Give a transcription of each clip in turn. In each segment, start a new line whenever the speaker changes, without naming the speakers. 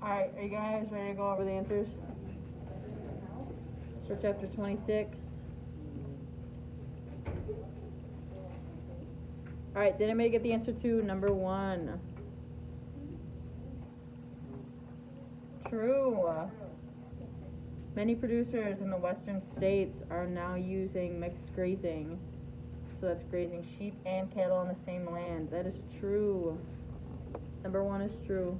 Alright, are you guys ready to go over the answers? For chapter 26. Alright, did anybody get the answer to number 1? True. Many producers in the western states are now using mixed grazing. So that's grazing sheep and cattle on the same land. That is true. Number 1 is true.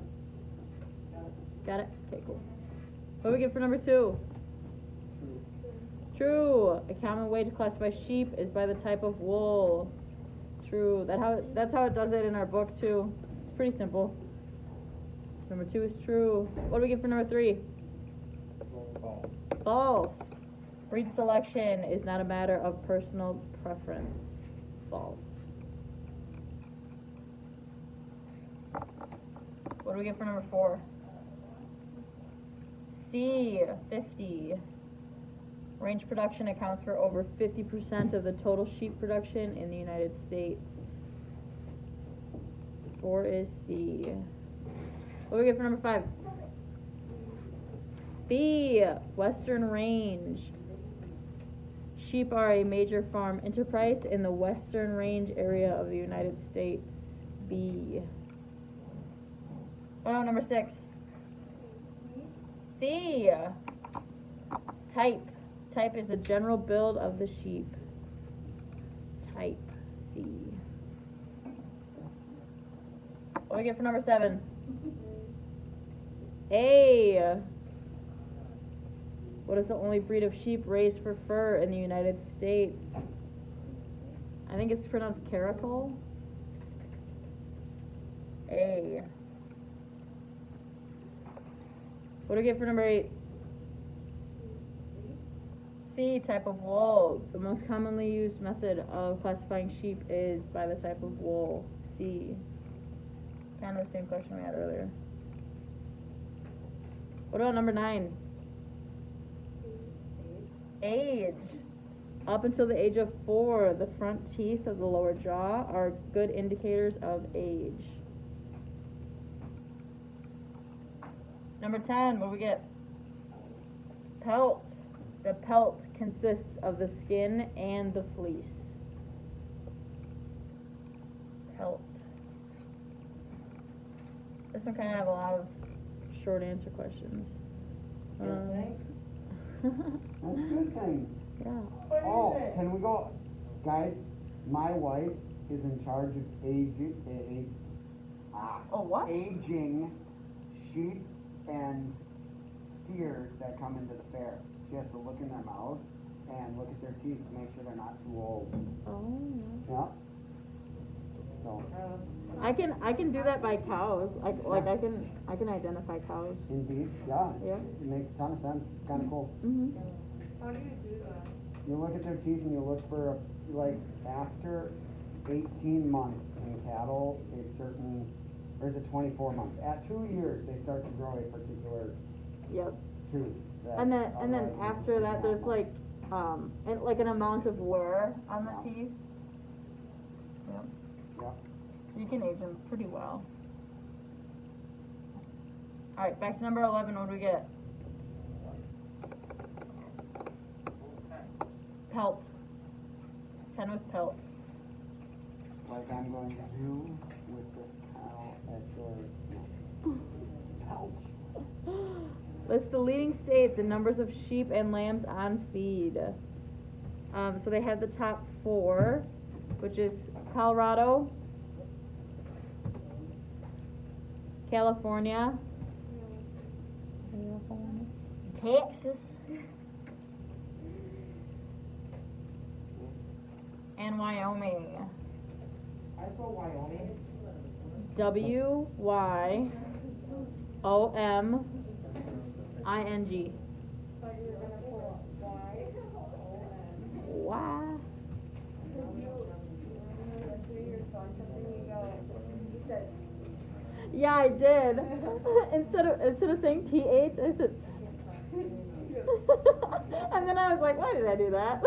Got it? Okay, cool. What do we get for number 2? True. A common way to classify sheep is by the type of wool. True. That's how it does it in our book too. It's pretty simple. Number 2 is true. What do we get for number 3? False. Breed selection is not a matter of personal preference. False. What do we get for number 4? C, 50. Range production accounts for over 50% of the total sheep production in the United States. 4 is C. What do we get for number 5? B, Western Range. Sheep are a major farm enterprise in the Western Range area of the United States. B. What about number 6? C, type. Type is a general build of the sheep. Type, C. What do we get for number 7? A. What is the only breed of sheep raised for fur in the United States? I think it's pronounced caracal. A. What do we get for number 8? C, type of wool. The most commonly used method of classifying sheep is by the type of wool. C. Kind of the same question we had earlier. What about number 9? Age. Up until the age of 4, the front teeth of the lower jaw are good indicators of age. Number 10, what do we get? Pelt. The pelt consists of the skin and the fleece. Pelt. This one kind of have a lot of short answer questions.
That's a good thing.
Yeah.
Oh, can we go, guys? My wife is in charge of aging sheep and steers that come into the fair. She has to look in their mouths and look at their teeth to make sure they're not too old.
Oh.
Yeah. So.
I can do that by cows. I can identify cows.
Indeed, yeah.
Yeah.
It makes a ton of sense. It's kind of cool.
Mhm.
How do you do that?
You look at their teeth and you look for after 18 months in cattle, or is it 24 months? At 2 years, they start to grow a particular
Yep.
tooth.
And then after that, there's like an amount of wear on the teeth. Yep.
Yeah.
So you can age them pretty well. All right, back to number 11. What do we get? Pelt. 10 was pelt.
Like I'm going to do with this cow at your pouch.
List the leading states and numbers of sheep and lambs on feed. So they have the top 4, which is Colorado, California, Texas, and Wyoming.
I saw Wyoming.
WYOMING.
Thought you were gonna pull Y.
Why? Yeah, I did. instead of saying TH, I said. And then I was like, why did I do that?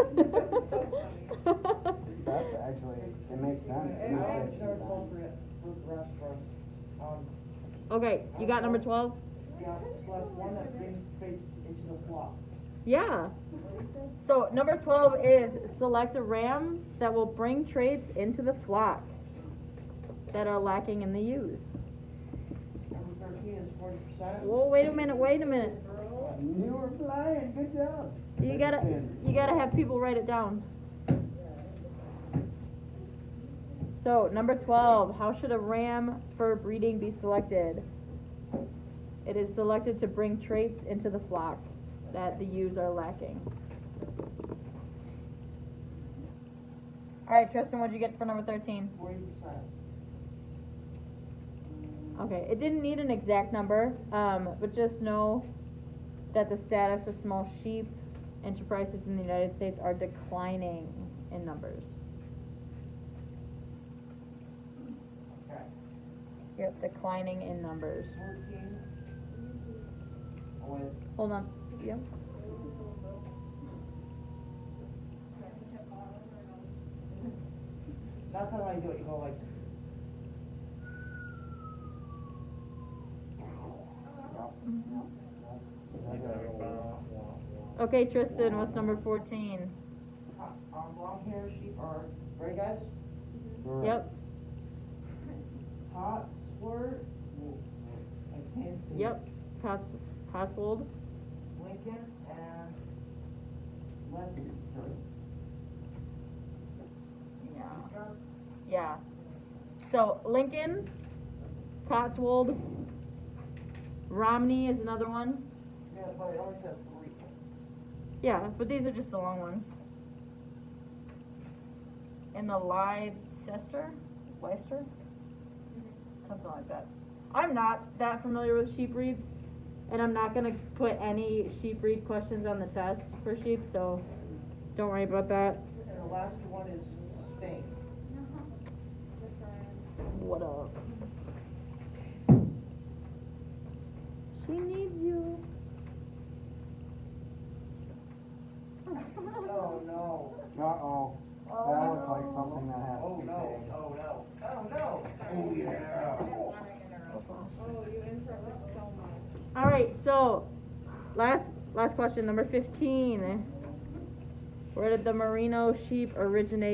That's actually, it makes sense. It makes sense.
Okay, you got number 12?
Yeah, select one that brings traits into the flock.
Yeah. So number 12 is select a ram that will bring traits into the flock that are lacking in the ewes.
Number 13 is 40%.
Whoa, wait a minute.
You were flying, good job.
You gotta have people write it down. So number 12, how should a ram for breeding be selected? It is selected to bring traits into the flock that the ewes are lacking. Alright, Tristan, what'd you get for number 13?
40%.
Okay, it didn't need an exact number, but just know that the status of small sheep enterprises in the United States are declining in numbers.
Okay.
Yep, declining in numbers.
14. Oh, wait.
Hold on. Yep.
That's how I do it. You go like.
Okay, Tristan, what's number 14?
Long hair sheep are. Ready, guys?
Yep.
Cotsworth. I can't see.
Yep. Cotswold.
Lincoln and Leicester.
Yeah. Yeah. So Lincoln, Cotswold, Romney is another one.
Yeah, but I always have 3.
Yeah, but these are just the long ones. And the Leicester? Something like that. I'm not that familiar with sheep breeds, and I'm not gonna put any sheep breed questions on the test for sheep, so don't worry about that.
And the last one is Spain.
What up? She needs you.
Oh no.
Uh-oh. That looks like something that has to
Oh
be
no.
paid.
Oh no. Oh no. Oh yeah.
Oh, you interrupted so much.
All right, so last question, number 15. Where did the merino sheep originate?